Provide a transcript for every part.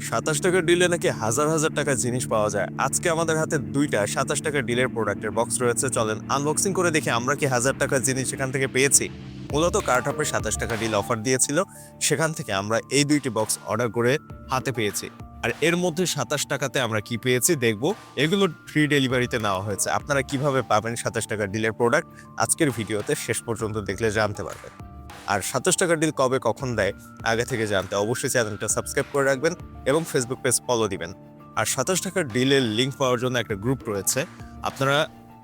27 টাকার ডিলে নাকি হাজার হাজার টাকার জিনিস পাওয়া যায়। আজকে আমাদের হাতে ২টা 27 টাকার ডিলের প্রোডাক্টের বক্স রয়েছে। চলেন আনবক্সিং করে দেখি আমরা কি হাজার টাকার জিনিস সেখান থেকে পেয়েছি। মূলত কার্টহাবে 27 টাকা ডিল অফার দিয়েছিল, সেখান থেকে আমরা এই 2টি বক্স অর্ডার করে হাতে পেয়েছি। আর এর মধ্যে 27 টাকাতে আমরা কি পেয়েছি দেখবো। এগুলো ফ্রি ডেলিভারিতে নেওয়া হয়েছে। আপনারা কিভাবে পাবেন 27 টাকার ডিলের প্রোডাক্ট আজকের ভিডিওতে শেষ পর্যন্ত দেখলে জানতে পারবেন। আর 27 টাকার ডিল কবে কখন দেয় আগে থেকে জানতে অবশ্যই চ্যানেলটা সাবস্ক্রাইব করে রাখবেন এবং ফেসবুক পেজ ফলো দিবেন। আর 27 টাকার ডিলের লিঙ্ক পাওয়ার জন্য একটা গ্রুপ রয়েছে। আপনারা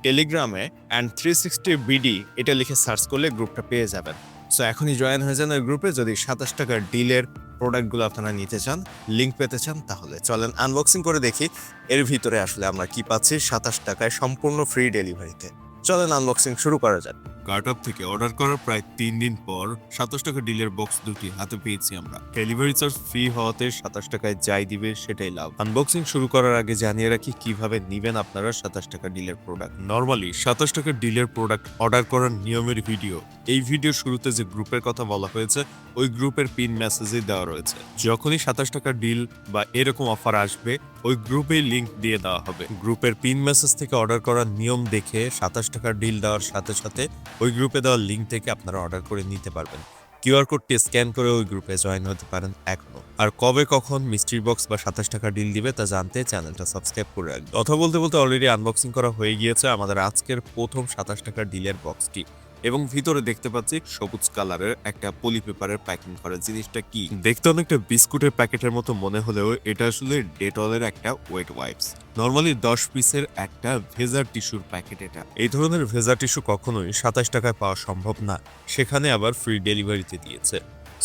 টেলিগ্রামে অ্যান্ড 360 বিডি এটা লিখে সার্চ করলে গ্রুপটা পেয়ে যাবেন। সো এখনই জয়েন হয়ে যান ওই গ্রুপে যদি 27 টাকার ডিলের প্রোডাক্টগুলো আপনারা নিতে চান, লিঙ্ক পেতে চান। তাহলে চলেন আনবক্সিং করে দেখি এর ভিতরে আসলে আমরা কি পাচ্ছি 27 টাকায় সম্পূর্ণ ফ্রি ডেলিভারিতে। চলেন আনবক্সিং শুরু করা যাক। কার্টহাব থেকে অর্ডার করার প্রায় 3 দিন পর 27 টাকা ডিলের বক্স দুটি হাতে পেয়েছি আমরা। ডেলিভারি চার্জ ফ্রি হওয়াতে 27 টাকায় যাই দিবে সেটাই লাভ। আনবক্সিং শুরু করার আগে জানিয়ে রাখি কিভাবে নিবেন আপনারা 27 টাকা ডিলের প্রোডাক্ট। নরমালি 27 টাকা ডিলের প্রোডাক্ট অর্ডার করার নিয়মের ভিডিও এই ভিডিও শুরুতে যে গ্রুপের কথা বলা হয়েছে ওই গ্রুপের পিন মেসেজে দেওয়া রয়েছে। যখনই 27 টাকা ডিল বা এরকম অফার আসবে ওই গ্রুপে লিংক দিয়ে দেওয়া হবে। গ্রুপের পিন মেসেজ থেকে অর্ডার করার নিয়ম দেখে 27 টাকার ডিল দেওয়ার সাথে সাথে ওই গ্রুপে দেওয়া লিঙ্ক থেকে আপনারা অর্ডার করে নিতে পারবেন। কিউআর কোডটি স্ক্যান করে ওই গ্রুপে জয়েন হতে পারেন এখনো। আর কবে কখন মিস্ট্রি বক্স বা 27 টাকা ডিল দিবে তা জানতে চ্যানেলটা সাবস্ক্রাইব করে রাখবেন। কথা বলতে বলতে অলরেডি আনবক্সিং করা হয়ে গিয়েছে আমাদের আজকের প্রথম 27 টাকার ডিলের বক্সটি এবং ভিতরে দেখতে পাচ্ছি সবুজ কালারের একটা পলি পেপারের প্যাকিং করা। জিনিসটা কি দেখতে অনেকটা বিস্কুটের প্যাকেটের মতো মনে হলেও এটা আসলে ডেটলের একটা ওয়েট ওয়াইপস। নরমালি 10 পিসের একটা ভেজা টিস্যুর প্যাকেট এটা। এই ধরনের ভেজা টিস্যু কখনোই 27 টাকায় পাওয়া সম্ভব না, সেখানে আবার ফ্রি ডেলিভারিতে দিয়েছে।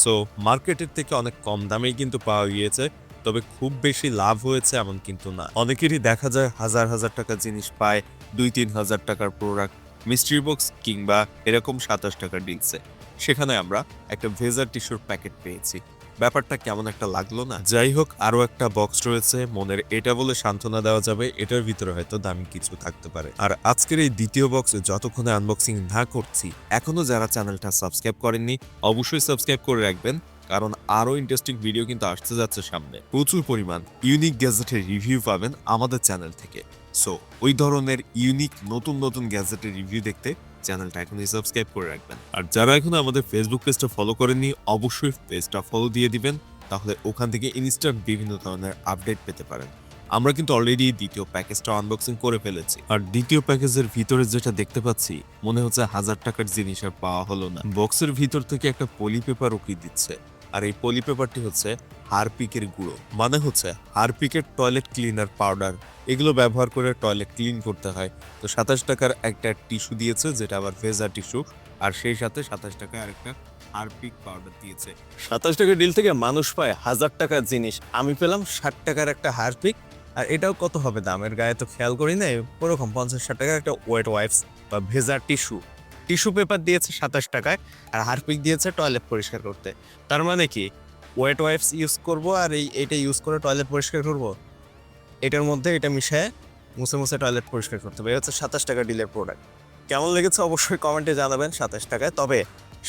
সো মার্কেটের থেকে অনেক কম দামেই কিন্তু পাওয়া গিয়েছে, তবে খুব বেশি লাভ হয়েছে এমন কিন্তু না। অনেকেরই দেখা যায় হাজার হাজার টাকার জিনিস পায় 2-3 হাজার টাকার প্রোডাক্ট মিস্ট্রি বক্স কিংবা এরকম 27 টাকার ডিলসে। সেখানে আমরা একটা ভেজার টিস্যুর প্যাকেট পেয়েছি। ব্যাপারটা কেমন একটা লাগলো না? যাই হোক, আরো একটা বক্স রয়েছে, মনের এটা বলে সান্ত্বনা দেওয়া যাবে এটার ভিতরে হয়তো দামি কিছু থাকতে পারে। আর আজকের এই দ্বিতীয় বক্সে যতক্ষণে আনবক্সিং না করছি এখনো যারা চ্যানেলটা সাবস্ক্রাইব করেননি অবশ্যই সাবস্ক্রাইব করে রাখবেন, কারণ আরো ইন্টারেস্টিং ভিডিও কিন্তু আসতে যাচ্ছে সামনে। প্রচুর পরিমাণ ইউনিক গ্যাজেটের রিভিউ পাবেন আমাদের চ্যানেল থেকে। সো ওই ধরনের ইউনিক নতুন নতুন গ্যাজেটের রিভিউ দেখতে চ্যানেলটা এখনই সাবস্ক্রাইব করে রাখবেন। আর যারা এখনো আমাদের ফেসবুক পেজটা ফলো করেননি অবশ্যই পেজটা ফলো দিয়ে দিবেন, তাহলে ওখান থেকে ইনস্ট্যান্ট বিভিন্ন ধরনের আপডেট পেতে পারেন। আমরা কিন্তু অলরেডি দ্বিতীয় প্যাকেজটা আনবক্সিং করে ফেলেছি। আর দ্বিতীয় প্যাকেজের ভিতরে যেটা দেখতে পাচ্ছি মনে হচ্ছে 1000 টাকার জিনিস আর পাওয়া হলো না। বক্সের ভিতর থেকে একটা পলি পেপার উকি দিচ্ছে, আর এই পলি পেপারটি হচ্ছে হারপিকের গুঁড়ো, মানে হচ্ছে হারপিকের টয়লেট ক্লিনার পাউডার। এগুলো ব্যবহার করে টয়লেট ক্লিন করতে হয়। তো 27 টাকার একটা টিস্যু দিয়েছে যেটা আবার ভেজা টিস্যু, আর সেই সাথে 27 টাকায় আরেকটা হারপিক পাউডার দিয়েছে। 27 টাকার ডিল থেকে মানুষ পায় হাজার টাকার জিনিস, আমি পেলাম 60 টাকার একটা হারপিক। আর এটাও কত হবে দামের গায়ে তো খেয়াল করি নাই, ওরকম 50-60 টাকার একটা ওয়েট ওয়াইপস বা ভেজা টিস্যু পেপার দিয়েছে 27 টাকায়, আর হারপিক দিয়েছে টয়লেট পরিষ্কার করতে। তার মানে কি ওয়েট ওয়াইপস ইউজ করব আর এইটা ইউজ করে টয়লেট পরিষ্কার করব, এটার মধ্যে এটা মিশিয়ে মুছে মুছে টয়লেট পরিষ্কার করতে হবে। এই হচ্ছে 27 টাকা ডিলের প্রোডাক্ট। কেমন লেগেছে অবশ্যই কমেন্টে জানাবেন। 27 টাকায়, তবে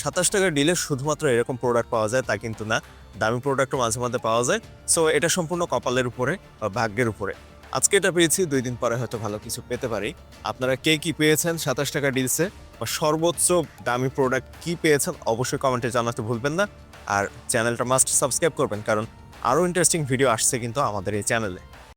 27 টাকার ডিলে শুধুমাত্র এরকম প্রোডাক্ট পাওয়া যায় তা কিন্তু না, দামি প্রোডাক্টও মাঝে মাঝে পাওয়া যায়। সো এটা সম্পূর্ণ কপালের উপরে বা ভাগ্যের উপরে। আজকে এটা পেয়েছি, 2 দিন পরে হয়তো ভালো কিছু পেতে পারি। আপনারা কে কি পেয়েছেন 27 টাকা ডিলসে বা সর্বোচ্চ দামি প্রোডাক্ট কি পেয়েছেন অবশ্যই কমেন্টে জানাতে ভুলবেন না। আর চ্যানেলটা মাস্ট সাবস্ক্রাইব করবেন, কারণ আরও ইন্টারেস্টিং ভিডিও আসছে কিন্তু আমাদের এই চ্যানেলে।